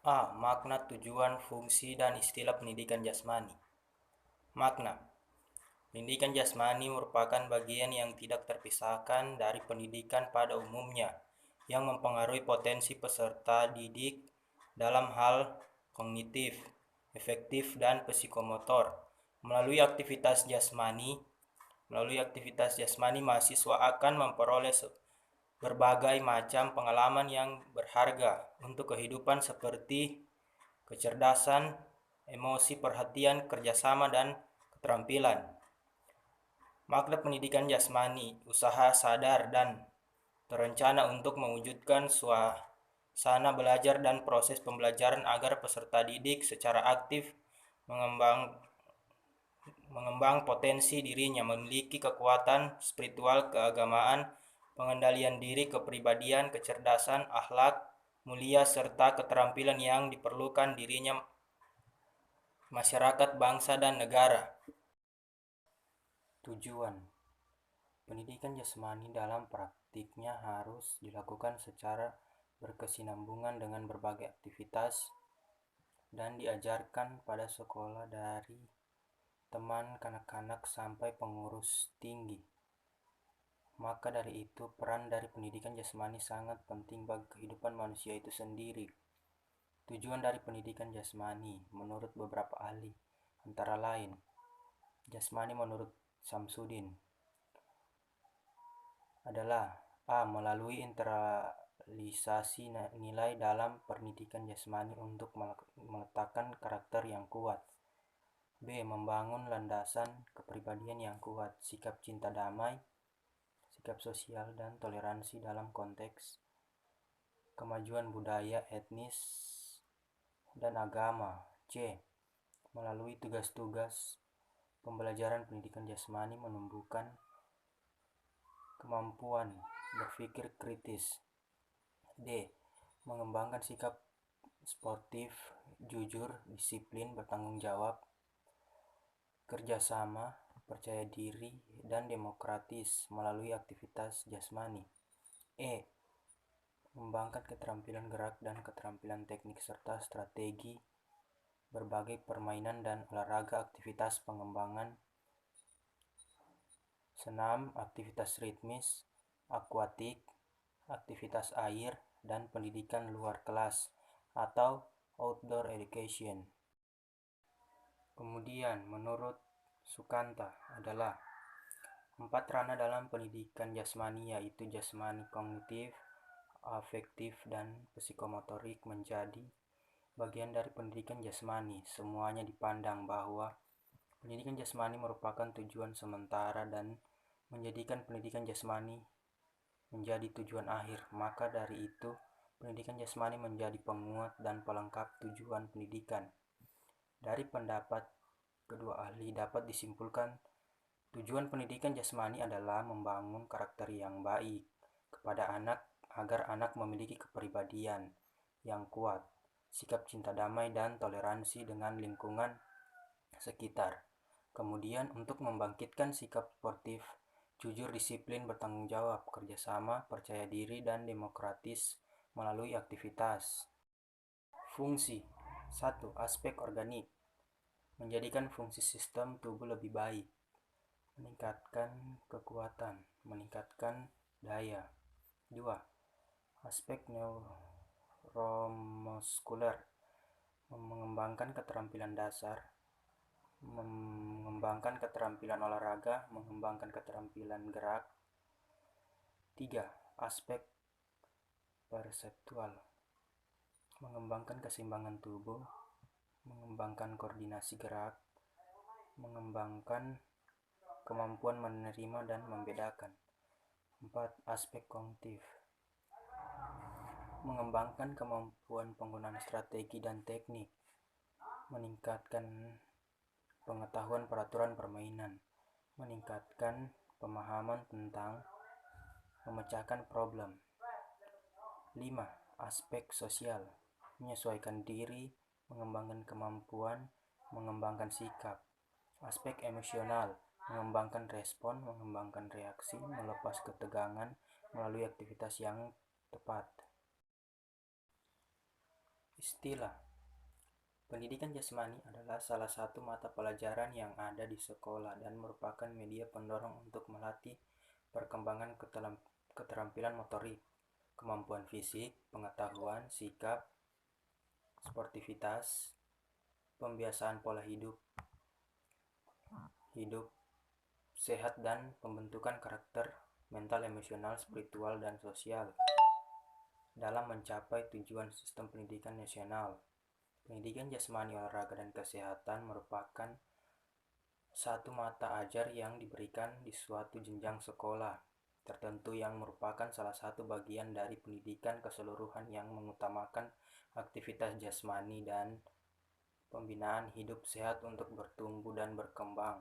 A. Makna, tujuan, fungsi, dan istilah pendidikan jasmani. Makna. Pendidikan jasmani merupakan bagian yang tidak terpisahkan dari pendidikan pada umumnya, yang mempengaruhi potensi peserta didik dalam hal kognitif, efektif, dan psikomotor. Melalui aktivitas jasmani, mahasiswa akan memperoleh berbagai macam pengalaman yang berharga untuk kehidupan seperti kecerdasan, emosi, perhatian, kerjasama, dan keterampilan. Makna pendidikan jasmani, usaha sadar dan terencana untuk mewujudkan suasana belajar dan proses pembelajaran agar peserta didik secara aktif mengembang potensi dirinya, memiliki kekuatan spiritual, keagamaan, pengendalian diri, kepribadian, kecerdasan, akhlak mulia, serta keterampilan yang diperlukan dirinya, masyarakat, bangsa, dan negara. Tujuan pendidikan jasmani dalam praktiknya harus dilakukan secara berkesinambungan dengan berbagai aktivitas dan diajarkan pada sekolah dari teman kanak-kanak sampai pengurus tinggi. Maka dari itu, peran dari pendidikan jasmani sangat penting bagi kehidupan manusia itu sendiri. Tujuan dari pendidikan jasmani menurut beberapa ahli antara lain, jasmani menurut Samsudin adalah A. Melalui internalisasi nilai dalam pendidikan jasmani untuk meletakkan karakter yang kuat. B. Membangun landasan kepribadian yang kuat, sikap cinta damai, sikap sosial, dan toleransi dalam konteks kemajuan budaya, etnis, dan agama. C. Melalui tugas-tugas pembelajaran pendidikan jasmani menumbuhkan kemampuan berpikir kritis. D. Mengembangkan sikap sportif, jujur, disiplin, bertanggung jawab, kerjasama, percaya diri, dan demokratis melalui aktivitas jasmani. E. Mengembangkan keterampilan gerak dan keterampilan teknik serta strategi berbagai permainan dan olahraga, aktivitas pengembangan senam, aktivitas ritmis, akuatik, aktivitas air, dan pendidikan luar kelas atau outdoor education. Kemudian menurut Sukanta adalah 4 ranah dalam pendidikan jasmani, yaitu jasmani, kognitif, afektif, dan psikomotorik menjadi bagian dari pendidikan jasmani. Semuanya dipandang bahwa pendidikan jasmani merupakan tujuan sementara dan menjadikan pendidikan jasmani menjadi tujuan akhir. Maka dari itu, pendidikan jasmani menjadi penguat dan pelengkap tujuan pendidikan. Dari pendapat kedua ahli dapat disimpulkan tujuan pendidikan jasmani adalah membangun karakter yang baik kepada anak agar anak memiliki kepribadian yang kuat, sikap cinta damai, dan toleransi dengan lingkungan sekitar. Kemudian untuk membangkitkan sikap sportif, jujur, disiplin, bertanggung jawab, kerjasama, percaya diri, dan demokratis melalui aktivitas. Fungsi 1. Aspek organik, menjadikan fungsi sistem tubuh lebih baik, meningkatkan kekuatan, meningkatkan daya. 2. Aspek neuromuskuler, mengembangkan keterampilan dasar, mengembangkan keterampilan olahraga, mengembangkan keterampilan gerak. 3. Aspek perseptual, mengembangkan keseimbangan tubuh, mengembangkan koordinasi gerak, mengembangkan kemampuan menerima dan membedakan. 4. Aspek kognitif, mengembangkan kemampuan penggunaan strategi dan teknik, meningkatkan pengetahuan peraturan permainan, meningkatkan pemahaman tentang memecahkan problem. 5. Aspek sosial, menyesuaikan diri, mengembangkan kemampuan, mengembangkan sikap. Aspek emosional, mengembangkan respon, mengembangkan reaksi, melepas ketegangan melalui aktivitas yang tepat. Istilah pendidikan jasmani adalah salah satu mata pelajaran yang ada di sekolah dan merupakan media pendorong untuk melatih perkembangan keterampilan motorik, kemampuan fisik, pengetahuan, sikap, sportivitas, pembiasaan pola hidup sehat dan pembentukan karakter mental, emosional, spiritual, dan sosial dalam mencapai tujuan sistem pendidikan nasional. Pendidikan jasmani, olahraga, dan kesehatan merupakan satu mata ajar yang diberikan di suatu jenjang sekolah tertentu yang merupakan salah satu bagian dari pendidikan keseluruhan yang mengutamakan aktivitas jasmani dan pembinaan hidup sehat untuk bertumbuh dan berkembang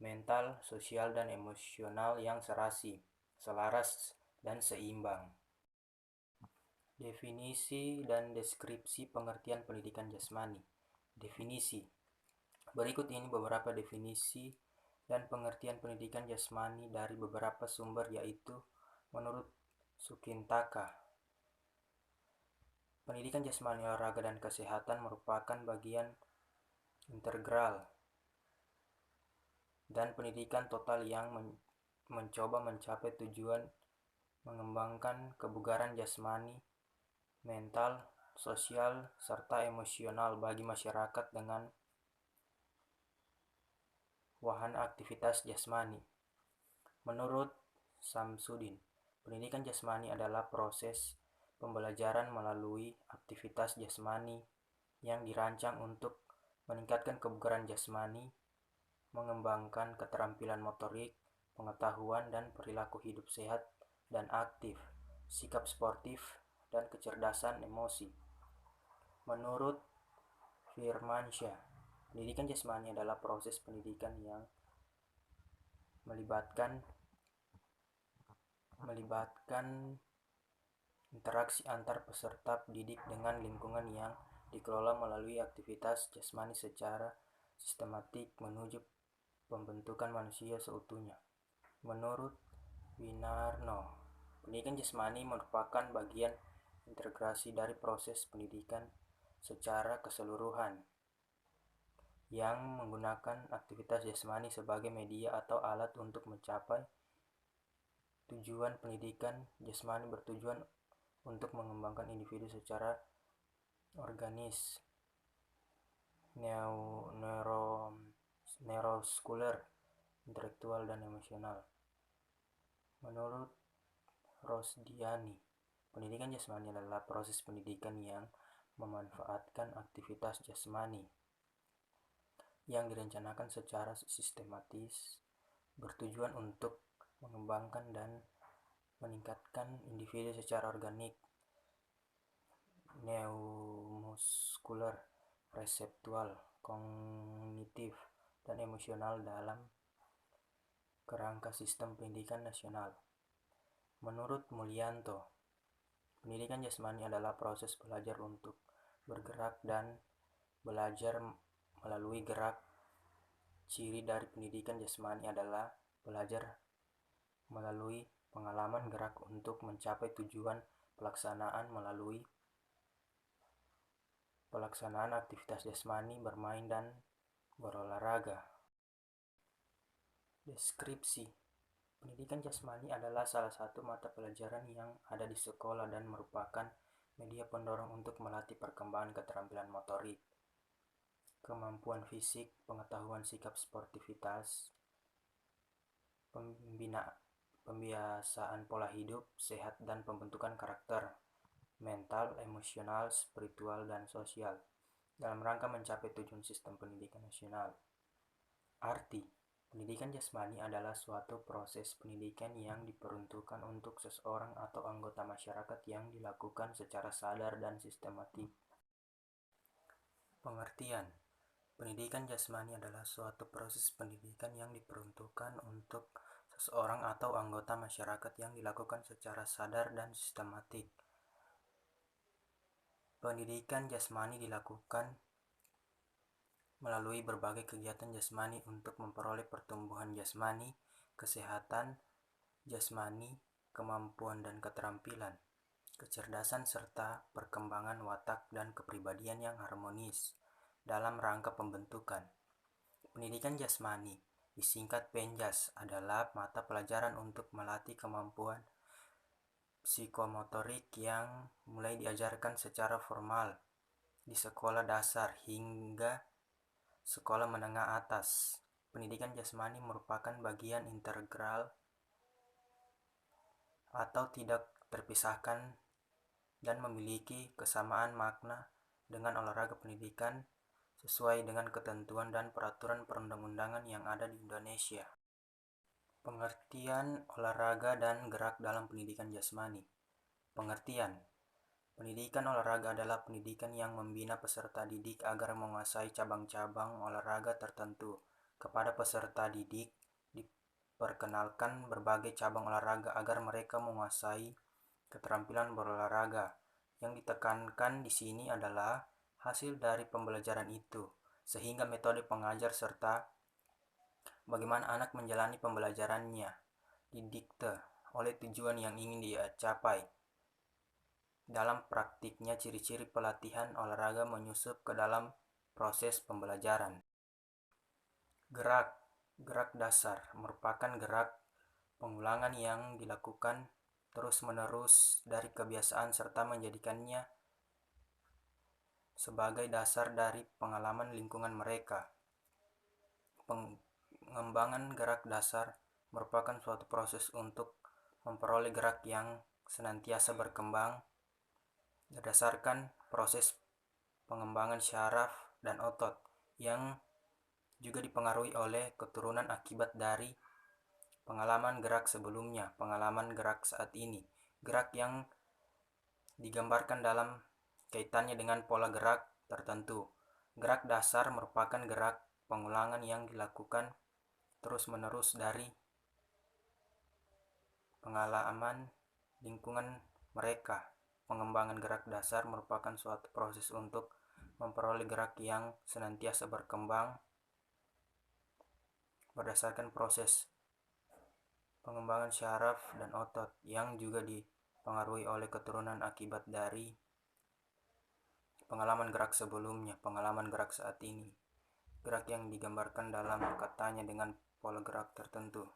mental, sosial, dan emosional yang serasi, selaras, dan seimbang. Definisi dan deskripsi pengertian pendidikan jasmani. Definisi. Berikut ini beberapa definisi dan pengertian pendidikan jasmani dari beberapa sumber, yaitu menurut Sukintaka. Pendidikan jasmani, olahraga, dan kesehatan merupakan bagian integral dan pendidikan total yang mencoba mencapai tujuan mengembangkan kebugaran jasmani, mental, sosial, serta emosional bagi masyarakat dengan wahana aktivitas jasmani. Menurut Samsudin, pendidikan jasmani adalah proses pembelajaran melalui aktivitas jasmani yang dirancang untuk meningkatkan kebugaran jasmani, mengembangkan keterampilan motorik, pengetahuan, dan perilaku hidup sehat dan aktif, sikap sportif, dan kecerdasan emosi. Menurut Firmansyah, pendidikan jasmani adalah proses pendidikan yang melibatkan interaksi antar peserta didik dengan lingkungan yang dikelola melalui aktivitas jasmani secara sistematik menuju pembentukan manusia seutuhnya. Menurut Winarno, pendidikan jasmani merupakan bagian integrasi dari proses pendidikan secara keseluruhan yang menggunakan aktivitas jasmani sebagai media atau alat untuk mencapai tujuan. Pendidikan jasmani bertujuan untuk mengembangkan individu secara organis, neuroskuler, intelektual, dan emosional. Menurut Rosdiani, pendidikan jasmani adalah proses pendidikan yang memanfaatkan aktivitas jasmani yang direncanakan secara sistematis, bertujuan untuk mengembangkan dan meningkatkan individu secara organik, neuromuskuler, reseptual, kognitif, dan emosional dalam kerangka sistem pendidikan nasional. Menurut Mulyanto, pendidikan jasmani adalah proses belajar untuk bergerak dan belajar melalui gerak. Ciri dari pendidikan jasmani adalah belajar melalui pengalaman gerak untuk mencapai tujuan pelaksanaan melalui pelaksanaan aktivitas jasmani, bermain, dan berolahraga. Deskripsi. Pendidikan jasmani adalah salah satu mata pelajaran yang ada di sekolah dan merupakan media pendorong untuk melatih perkembangan keterampilan motorik, kemampuan fisik, pengetahuan, sikap, sportivitas, pembiasaan pola hidup sehat, dan pembentukan karakter mental, emosional, spiritual, dan sosial dalam rangka mencapai tujuan sistem pendidikan nasional. Arti pendidikan jasmani adalah suatu proses pendidikan yang diperuntukkan untuk seseorang atau anggota masyarakat yang dilakukan secara sadar dan sistematik. Pengertian. Pendidikan jasmani adalah suatu proses pendidikan yang diperuntukkan untuk seseorang atau anggota masyarakat yang dilakukan secara sadar dan sistematik. Pendidikan jasmani dilakukan melalui berbagai kegiatan jasmani untuk memperoleh pertumbuhan jasmani, kesehatan jasmani, kemampuan, dan keterampilan. kecerdasan serta perkembangan watak dan kepribadian yang harmonis dalam rangka pembentukan. Pendidikan jasmani, disingkat Penjas, adalah mata pelajaran untuk melatih kemampuan psikomotorik yang mulai diajarkan secara formal di sekolah dasar hingga sekolah menengah atas. Pendidikan jasmani merupakan bagian integral atau tidak terpisahkan dan memiliki kesamaan makna dengan olahraga pendidikan sesuai dengan ketentuan dan peraturan perundang-undangan yang ada di Indonesia. Pengertian olahraga dan gerak dalam pendidikan jasmani. Pengertian: pendidikan olahraga adalah pendidikan yang membina peserta didik agar menguasai cabang-cabang olahraga tertentu. Kepada peserta didik diperkenalkan berbagai cabang olahraga agar mereka menguasai keterampilan berolahraga. Yang ditekankan di sini adalah hasil dari pembelajaran itu, sehingga metode pengajar serta bagaimana anak menjalani pembelajarannya didikte oleh tujuan yang ingin dia capai. Dalam praktiknya, ciri-ciri pelatihan olahraga menyusup ke dalam proses pembelajaran. Gerak. Gerak dasar merupakan gerak pengulangan yang dilakukan terus-menerus dari kebiasaan serta menjadikannya sebagai dasar dari pengalaman lingkungan mereka. Pengembangan gerak dasar merupakan suatu proses untuk memperoleh gerak yang senantiasa berkembang berdasarkan proses pengembangan syaraf dan otot yang juga dipengaruhi oleh keturunan akibat dari pengalaman gerak sebelumnya, pengalaman gerak saat ini. Gerak yang digambarkan dalam kaitannya dengan pola gerak tertentu. Gerak dasar merupakan gerak pengulangan yang dilakukan terus-menerus dari pengalaman lingkungan mereka. Pengembangan gerak dasar merupakan suatu proses untuk memperoleh gerak yang senantiasa berkembang berdasarkan proses pengembangan syaraf dan otot yang juga dipengaruhi oleh keturunan akibat dari pengalaman gerak sebelumnya, pengalaman gerak saat ini. Gerak yang digambarkan dalam katanya dengan pola gerak tertentu.